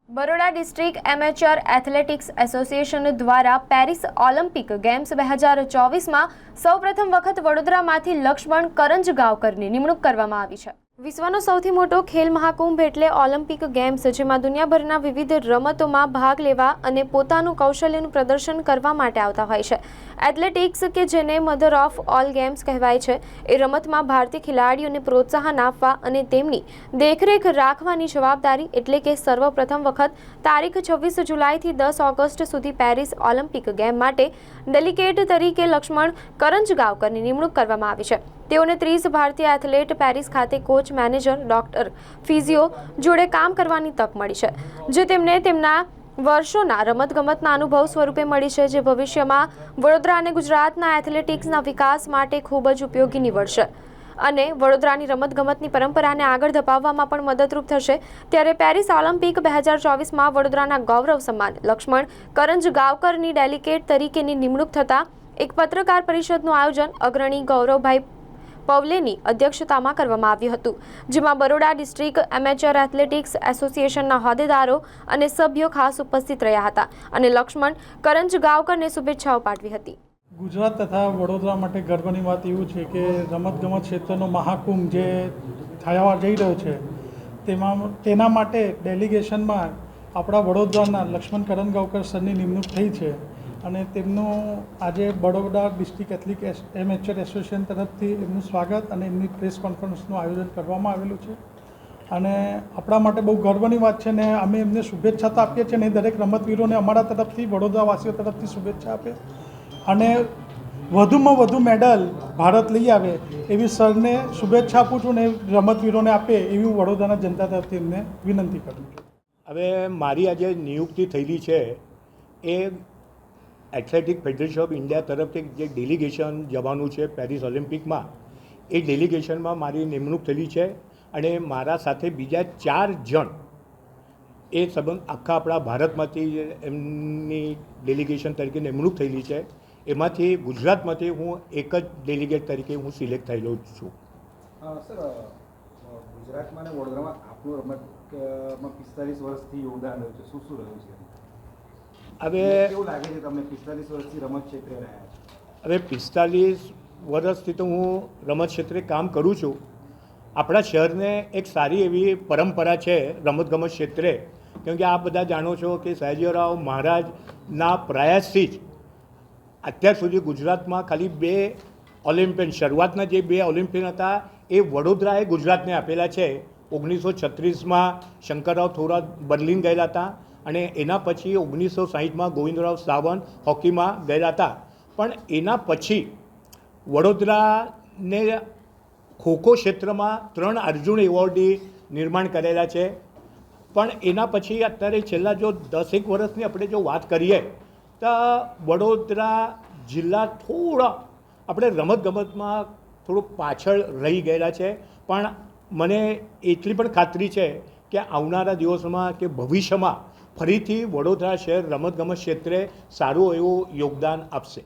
Baroda district amateur athletics association દ્વારા Paris Olympic games 2024માં સૌપ્રથમ વખત વડોદરામાંથી લક્ષ્મણ કરંજગાંવકરની નિમણૂક કરવામાં આવી છે। વિશ્વનો સૌથી મોટો ખેલ મહાકુંભ એટલે ઓલિમ્પિક ગેમ્સ, જેમાં દુનિયાભરના વિવિધ રમતોમાં ભાગ લેવા અને પોતાનું કૌશલ્યનું પ્રદર્શન કરવા માટે આવતા હોય છે। એથ્લેટિક્સ, કે જેને મધર ઓફ ઓલ ગેમ્સ કહેવાય છે, એ રમતમાં ભારતીય ખેલાડીઓને પ્રોત્સાહન આપવા અને તેમની દેખરેખ રાખવાની જવાબદારી એટલે કે સર્વપ્રથમ વખત તારીખ 26 જુલાઈથી 10 ઓગસ્ટ સુધી પેરિસ ઓલિમ્પિક ગેમ માટે ડેલિગેટ તરીકે લક્ષ્મણ કરંજગાંવકરની નિમણૂક કરવામાં આવી છે। તેઓને 30 ભારતીય એથ્લેટ પેરિસ ખાતે કોચ, મેનેજર, ડોક્ટર, ફિઝિયો જોડે કામ કરવાની તક મળી છે, જે તેમને તેમના વર્ષોના રમતગમતના અનુભવ સ્વરૂપે મળી છે, જે ભવિષ્યમાં વડોદરા અને ગુજરાતના એથ્લેટિક્સના વિકાસ માટે ખૂબ જ ઉપયોગી નીવડશે અને વડોદરાની રમતગમતની પરંપરાને આગળ ધપાવવામાં પણ મદદરૂપ થશે। ત્યારે પેરિસ ઓલિમ્પિક 2024માં વડોદરાના ગૌરવ સમાન લક્ષ્મણ કરંજગાંવકરની ડેલિગેટ તરીકેની નિમણૂક થતાં એક પત્રકાર પરિષદનું આયોજન અગ્રણી ગૌરવભાઈ પવલેની અધ્યક્ષતામાં કરવામાં આવ્યું હતું, જેમાં બરોડા ડિસ્ટ્રિક્ટ એમેચ્યોર એથ્લેટિક્સ એસોસિએશનના હોદ્દેદારો અને સભ્યો ખાસ ઉપસ્થિત રહ્યા હતા અને લક્ષ્મણ કરંજગાંવકરને શુભેચ્છાઓ પાઠવી હતી। ગુજરાત તથા વડોદરા માટે ગર્વની વાત એવું છે કે રમતગમત ક્ષેત્રનો મહાકુંભ જે થવા જઈ રહ્યો છે તેના માટે ડેલિગેશનમાં આપણા વડોદરાના લક્ષ્મણ કરંજગાંવકર સરની નિમણૂક થઈ છે અને તેમનું આજે Baroda district athletics amateur association તરફથી એમનું સ્વાગત અને એમની પ્રેસ કોન્ફરન્સનું આયોજન કરવામાં આવેલું છે અને આપણા માટે બહુ ગર્વની વાત છે ને અમે એમને શુભેચ્છા તો આપીએ છીએ ને દરેક રમતવીરોને અમારા તરફથી, વડોદરાવાસીઓ તરફથી શુભેચ્છા આપે અને વધુમાં વધુ મેડલ ભારત લઈ આવે એવી સરને શુભેચ્છા આપું છું ને રમતવીરોને આપે એવી હું વડોદરાના જનતા તરફથી એમને વિનંતી કરું છું। હવે મારી આજે નિયુક્તિ થયેલી છે એ એથ્લેટિક ફેડરેશન ઓફ ઇન્ડિયા તરફથી જે ડેલિગેશન જવાનું છે પેરિસ ઓલિમ્પિકમાં, એ ડેલિગેશનમાં મારી નિમણૂક થયેલી છે અને મારા સાથે બીજા 4 જણ એ સંબંધ આખા આપણા ભારતમાંથી એમની ડેલિગેશન તરીકે નિમણૂક થયેલી છે। એમાંથી ગુજરાતમાંથી હું એક જ ડેલિગેટ તરીકે હું સિલેક્ટ થયેલો છું। સર, ગુજરાતમાં અને વડોદરામાં આપણું રમતમાં 45 વર્ષથી યોગદાન રહ્યું છે, શું શું રહ્યું છે? હવે કેવું લાગે છે તમને 45 વર્ષથી રમત ક્ષેત્રે રહ્યા છે? હવે 45 વર્ષથી તો હું રમત ક્ષેત્રે કામ કરું છું। આપણા શહેરને એક સારી એવી પરંપરા છે રમતગમત ક્ષેત્રે, કેમ કે આપ બધા જાણો છો કે સયાજીરાવ મહારાજના પ્રયાસથી જ અત્યાર સુધી ગુજરાતમાં ખાલી 2 ઓલિમ્પિયન, શરૂઆતના જે 2 ઓલિમ્પિયન હતા એ વડોદરાએ ગુજરાતને આપેલા છે। 1936માં શંકરરાવ થોરાત બર્લિન ગયેલા હતા અને એના પછી 1960માં ગોવિંદરાવ સાવંત હોકીમાં ગયેલા હતા, પણ એના પછી વડોદરાને ખોખો ક્ષેત્રમાં 3 અર્જુન એવોર્ડની નિર્માણ કરેલા છે। પણ એના પછી અત્યારે છેલ્લા જો 10 વર્ષની આપણે જો વાત કરીએ તો વડોદરા જિલ્લા થોડા આપણે રમતગમતમાં થોડું પાછળ રહી ગયેલા છે, પણ મને એટલી પણ ખાતરી છે કે આવનારા દિવસોમાં કે ભવિષ્યમાં ફરીથી વડોદરા શહેર રમતગમત ક્ષેત્રે સારું એવું યોગદાન આપશે।